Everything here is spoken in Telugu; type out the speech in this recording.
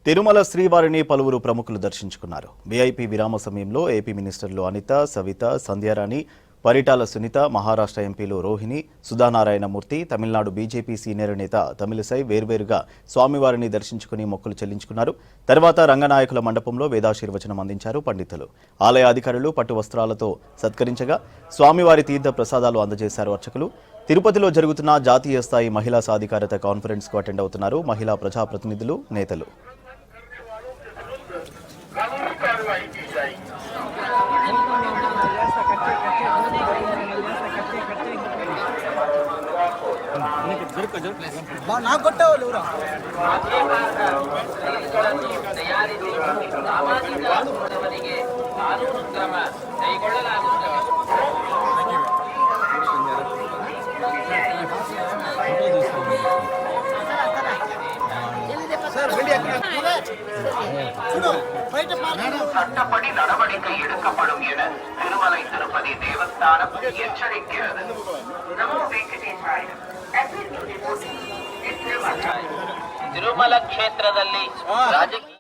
తిరుమల శ్రీవారిని పలువురు ప్రముఖులు దర్శించుకున్నారు. వీఐపీ విరామ సమయంలో ఏపీ మినిస్టర్లు అనిత, సవిత, సంధ్యారాణి, పరిటాల సునీత, మహారాష్ట్ర ఎంపీలు రోహిణి, సుధానారాయణమూర్తి, తమిళనాడు బీజేపీ సీనియర్ నేత తమిళిసై వేర్వేరుగా స్వామివారిని దర్శించుకుని మొక్కులు చెల్లించుకున్నారు. తర్వాత రంగనాయకుల మండపంలో వేదాశీర్వచనం అందించారు పండితులు. ఆలయ అధికారులు పట్టు వస్త్రాలతో సత్కరించగా స్వామివారి తీర్థ ప్రసాదాలు అందజేశారు అర్చకులు. తిరుపతిలో జరుగుతున్న జాతీయ స్థాయి మహిళా సాధికారత కాన్ఫరెన్స్ కు అటెండ్ అవుతున్నారు మహిళా ప్రజాప్రతినిధులు, నేతలు. சட்டப்படி நடவடிக்கை எடுக்கப்படும் என திருமலை திருப்பதி தேவஸ்தானம் எச்சரிக்கிறது. ತಿರುಮಲ ಕ್ಷೇತ್ರದಲ್ಲಿ ರಾಜಕೀಯ